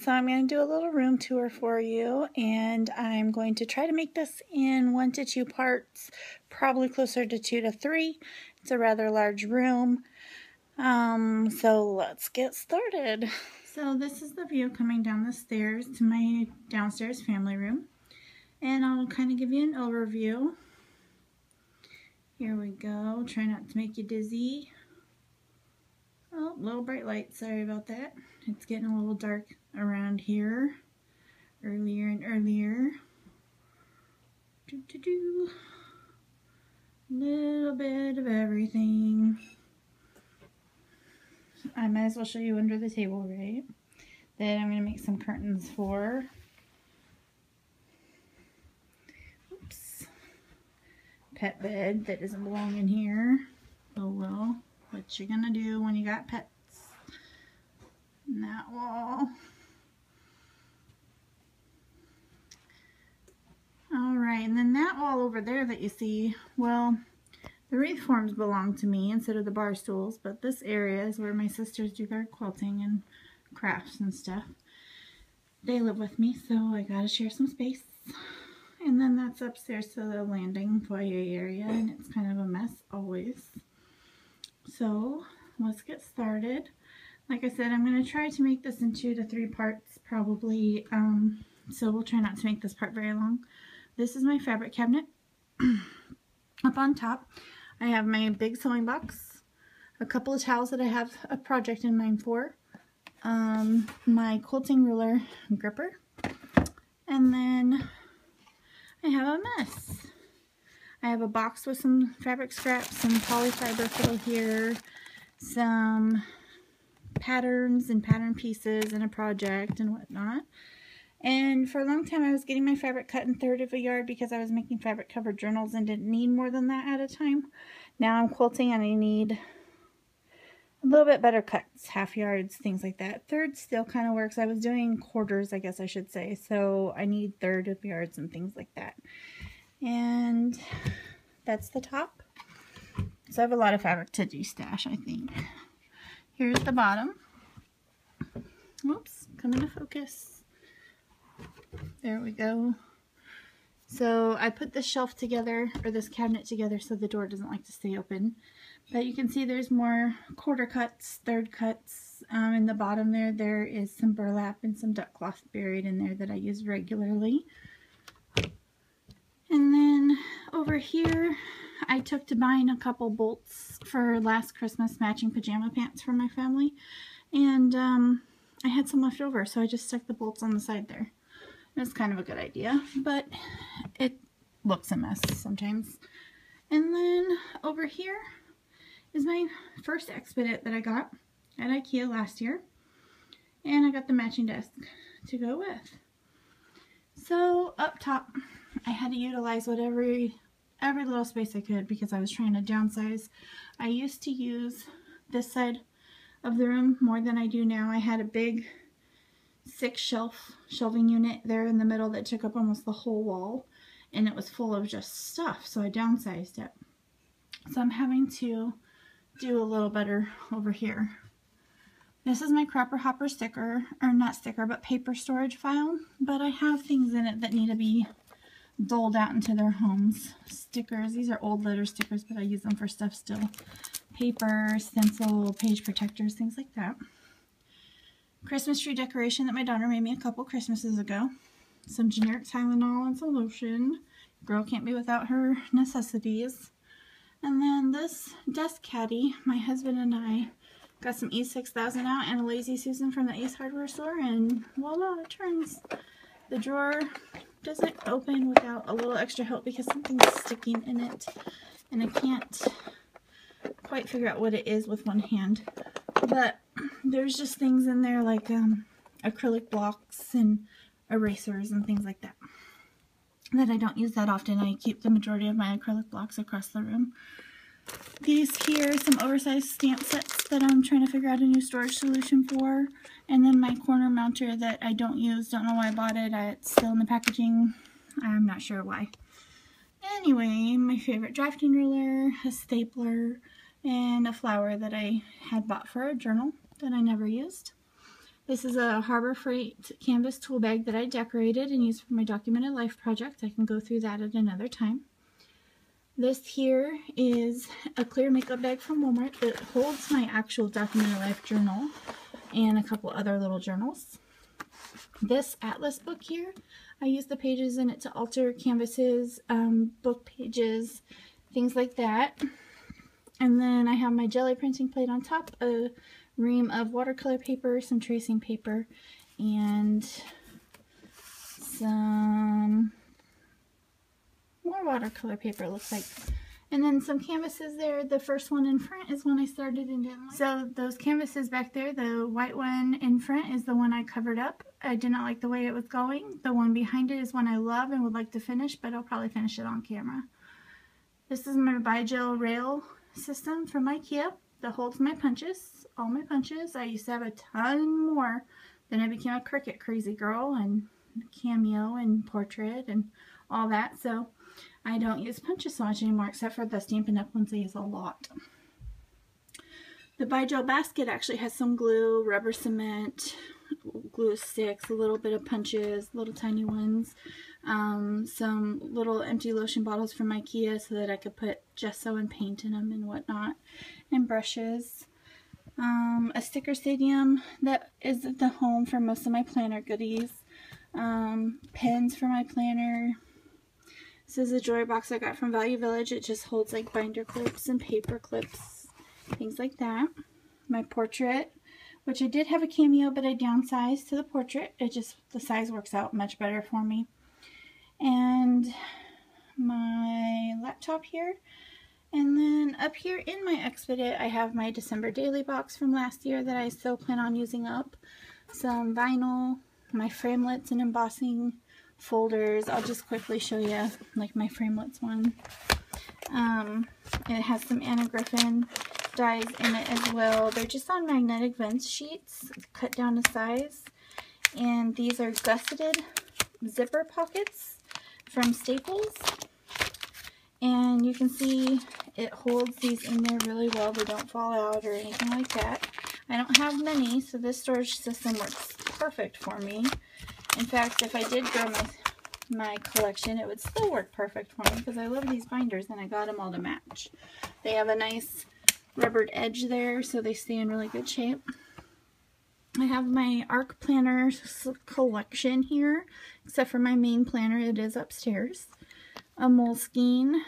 So I'm going to do a little room tour for you, and I'm going to try to make this in 1 to 2 parts, probably closer to 2 to 3. It's a rather large room. So let's get started. So this is the view coming down the stairs to my downstairs family room, and I'll kind of give you an overview. Here we go. Try not to make you dizzy. Oh, little bright light. Sorry about that. It's getting a little dark around here. Earlier and earlier. Little bit of everything. I might as well show you under the table, right? That I'm going to make some curtains for. Oops. Pet bed that doesn't belong in here. Oh well. What you gonna do when you got pets? And that wall. Alright, and then that wall over there that you see, well, the wreath forms belong to me instead of the bar stools, but this area is where my sisters do their quilting and crafts and stuff. They live with me, so I gotta share some space. And then that's upstairs to the landing foyer area, and it's kind of a mess always. So let's get started. Like I said, I'm going to try to make this in 2 to 3 parts probably, so we'll try not to make this part very long. This is my fabric cabinet. Up on top I have my big sewing box, a couple of towels that I have a project in mind for, my quilting ruler gripper, and then I have a mess. I have a box with some fabric scraps, some polyfiber fill here, some patterns and pattern pieces and a project and whatnot. And for a long time I was getting my fabric cut in 1/3 of a yard because I was making fabric covered journals and didn't need more than that at a time. Now I'm quilting and I need a little bit better cuts, 1/2 yards, things like that. 1/3 still kind of works. I was doing quarters, I guess I should say, so I need 1/3 of yards and things like that. And that's the top. So I have a lot of fabric to de-stash, I think. Here's the bottom. Oops, come into focus. There we go. So I put this shelf together, or this cabinet together, so the door doesn't like to stay open. But you can see there's more 1/4 cuts, 1/3 cuts. In the bottom there is some burlap and some duck cloth buried in there that I use regularly. And then over here, I took to buying a couple bolts for last Christmas, matching pajama pants for my family. And I had some left over, so I just stuck the bolts on the side there. It's kind of a good idea, but it looks a mess sometimes. And then over here is my first Expedit that I got at IKEA last year. And I got the matching desk to go with. So up top, I had to utilize every little space I could because I was trying to downsize. I used to use this side of the room more than I do now. I had a big 6-shelving unit there in the middle that took up almost the whole wall, and it was full of just stuff, so I downsized it. So I'm having to do a little better over here. This is my Crapper Hopper sticker, or not sticker, but paper storage file, but I have things in it that need to be doled out into their homes. Stickers, these are old letter stickers, but I use them for stuff still. Paper, stencil, page protectors, things like that. Christmas tree decoration that my daughter made me a couple Christmases ago. Some generic Tylenol and some lotion. Girl can't be without her necessities. And then this desk caddy, my husband and I got some E6000 out and a Lazy Susan from the Ace Hardware store, and voila, it turns. The drawer doesn't open without a little extra help because something's sticking in it, and I can't quite figure out what it is with one hand. But there's just things in there like acrylic blocks and erasers and things like that I don't use that often. I keep the majority of my acrylic blocks across the room. These here, some oversized stamp sets that I'm trying to figure out a new storage solution for. And then my corner mounter that I don't use. Don't know why I bought it. It's still in the packaging. I'm not sure why. Anyway, my favorite drafting ruler, a stapler, and a flower that I had bought for a journal that I never used. This is a Harbor Freight canvas tool bag that I decorated and used for my Documented Life project. I can go through that at another time. This here is a clear makeup bag from Walmart that holds my actual Documented Life journal and a couple other little journals. This atlas book here, I use the pages in it to alter canvases, book pages, things like that. And then I have my jelly printing plate on top, a ream of watercolor paper, some tracing paper, and some more watercolor paper, it looks like. And then some canvases there. The first one in front is one I started and didn't like. So those canvases back there, the white one in front is the one I covered up. I did not like the way it was going. The one behind it is one I love and would like to finish, but I'll probably finish it on camera. This is my Bi-Gel rail system from IKEA that holds my punches, all my punches. I used to have a ton more. Then I became a Cricut crazy girl and Cameo and Portrait and all that. So I don't use punches so much anymore, except for the Stampin' Up! Ones I use a lot. The Bi-Gel basket actually has some glue, rubber cement, glue sticks, a little bit of punches, little tiny ones, some little empty lotion bottles from IKEA so that I could put gesso and paint in them and whatnot, and brushes. A sticker stadium that is the home for most of my planner goodies. Pens for my planner. This is a jewelry box I got from Value Village. It just holds like binder clips and paper clips, things like that. My Portrait, which I did have a Cameo, but I downsized to the Portrait. The size works out much better for me. And my laptop here. And then up here in my Expedit, I have my December daily box from last year that I still plan on using up. Some vinyl, my framelits and embossing folders. I'll just quickly show you like my framelits one. It has some Anna Griffin dies in it as well. They're just on magnetic vents sheets, cut down to size. And these are gusseted zipper pockets from Staples. And you can see it holds these in there really well. They don't fall out or anything like that. I don't have many, so this storage system works perfect for me. In fact, if I did grow my collection, it would still work perfect for me because I love these binders and I got them all to match. They have a nice rubbered edge there, so they stay in really good shape. I have my ARC planner collection here, except for my main planner. It is upstairs. A Moleskine.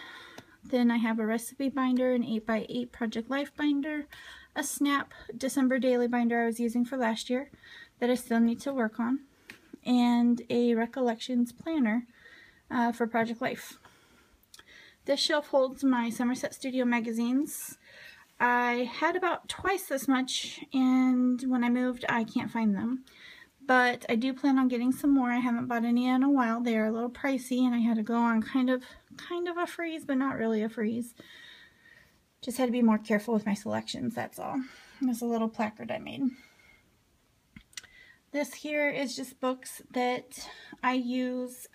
Then I have a recipe binder, an 8x8 Project Life binder, a Snap December daily binder I was using for last year that I still need to work on, and a Recollections planner for Project Life. This shelf holds my Somerset Studio magazines. I had about twice this much, and when I moved I can't find them. But I do plan on getting some more. I haven't bought any in a while. They are a little pricey, and I had to go on kind of a freeze, but not really a freeze. Just had to be more careful with my selections, that's all. There's a little placard I made. This here is just books that I use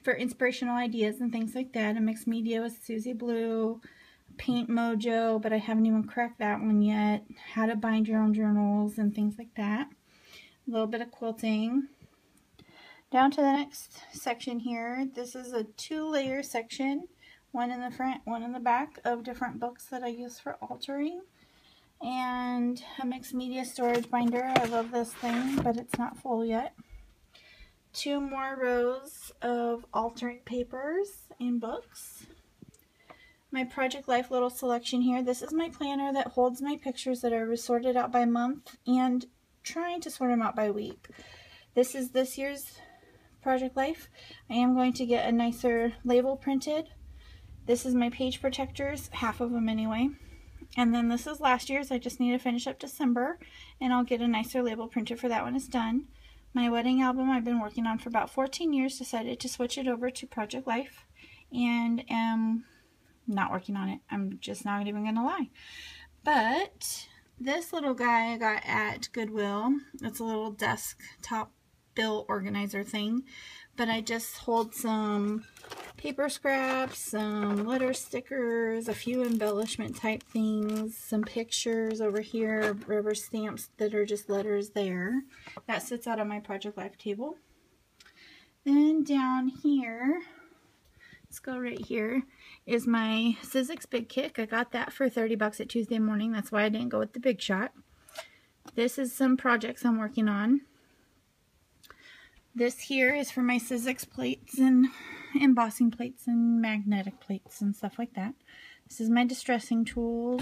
for inspirational ideas and things like that. A mixed media with Susie Blue, Paint Mojo, but I haven't even cracked that one yet. How to bind your own journals and things like that. A little bit of quilting. Down to the next section here. This is a 2-layer section. One in the front, one in the back of different books that I use for altering. And a mixed media storage binder. I love this thing, but it's not full yet. 2 more rows of altering papers and books. My Project Life little selection here. This is my planner that holds my pictures that are sorted out by month and trying to sort them out by week. This is this year's Project Life. I am going to get a nicer label printed. This is my page protectors, half of them anyway. And then this is last year's. I just need to finish up December, and I'll get a nicer label printed for that when it's done. My wedding album I've been working on for about 14 years. Decided to switch it over to Project Life, and am not working on it. I'm just not even going to lie. But this little guy I got at Goodwill. It's a little desktop bill organizer thing. But I just hold some paper scraps, some letter stickers, a few embellishment type things, some pictures over here, rubber stamps that are just letters there. That sits out on my Project Life table. Then down here, let's go right here, is my Sizzix Big Kick. I got that for 30 bucks at Tuesday Morning. That's why I didn't go with the Big Shot. This is some projects I'm working on. This here is for my Sizzix plates and embossing plates and magnetic plates and stuff like that. This is my distressing tools,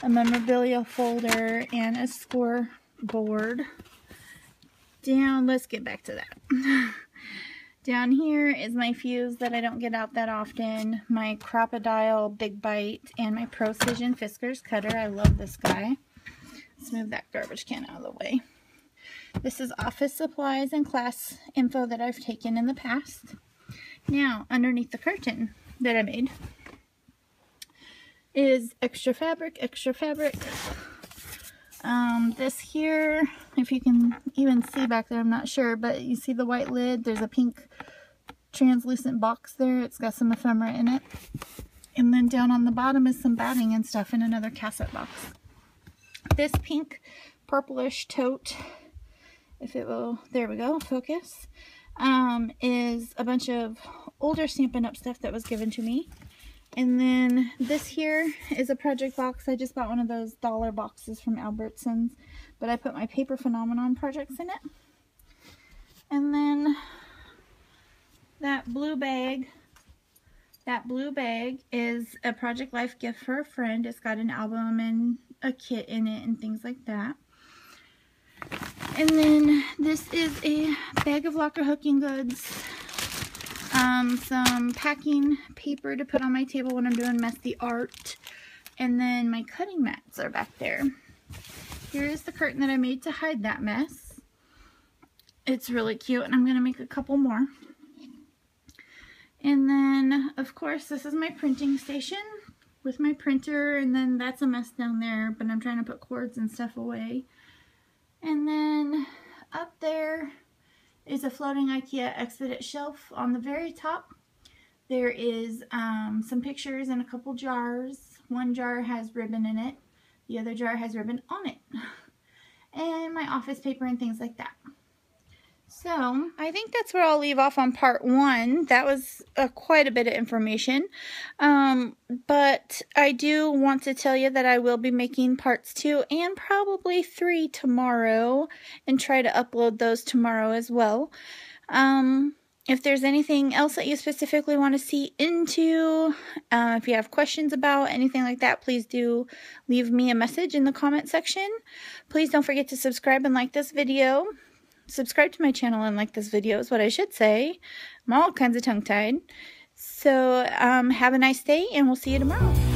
a memorabilia folder, and a scoreboard. Let's get back to that. Down here is my fuse that I don't get out that often, my Crocodile Big Bite, and my Procision Fiskars cutter. I love this guy. Let's move that garbage can out of the way. This is office supplies and class info that I've taken in the past. Now, underneath the curtain that I made is extra fabric, extra fabric. This here, if you can even see back there, I'm not sure, but you see the white lid, there's a pink translucent box there. It's got some ephemera in it. And then down on the bottom is some batting and stuff in another cassette box. This pink purplish tote, if it will, there we go, focus, is a bunch of older Stampin' Up! Stuff that was given to me. And then this here is a project box. I just bought one of those dollar boxes from Albertsons, but I put my Paper Phenomenon projects in it. And then that blue bag is a Project Life gift for a friend. It's got an album and a kit in it and things like that. And then this is a bag of locker hooking goods. Some packing paper to put on my table when I'm doing messy art. And then my cutting mats are back there. Here's the curtain that I made to hide that mess. It's really cute, and I'm going to make a couple more. And then, of course, this is my printing station with my printer, and then that's a mess down there, but I'm trying to put cords and stuff away. And then up there is a floating IKEA Expedit shelf. On the very top, there is some pictures in a couple jars. One jar has ribbon in it. The other jar has ribbon on it. And my office paper and things like that. So, I think that's where I'll leave off on part 1. That was quite a bit of information. But I do want to tell you that I will be making parts 2 and probably 3 tomorrow. And try to upload those tomorrow as well. If there's anything else that you specifically want to see into, if you have questions about anything like that, please do leave me a message in the comment section. Please don't forget to subscribe and like this video. Subscribe to my channel and like this video is what I should say. I'm all kinds of tongue-tied. So, have a nice day, and we'll see you tomorrow.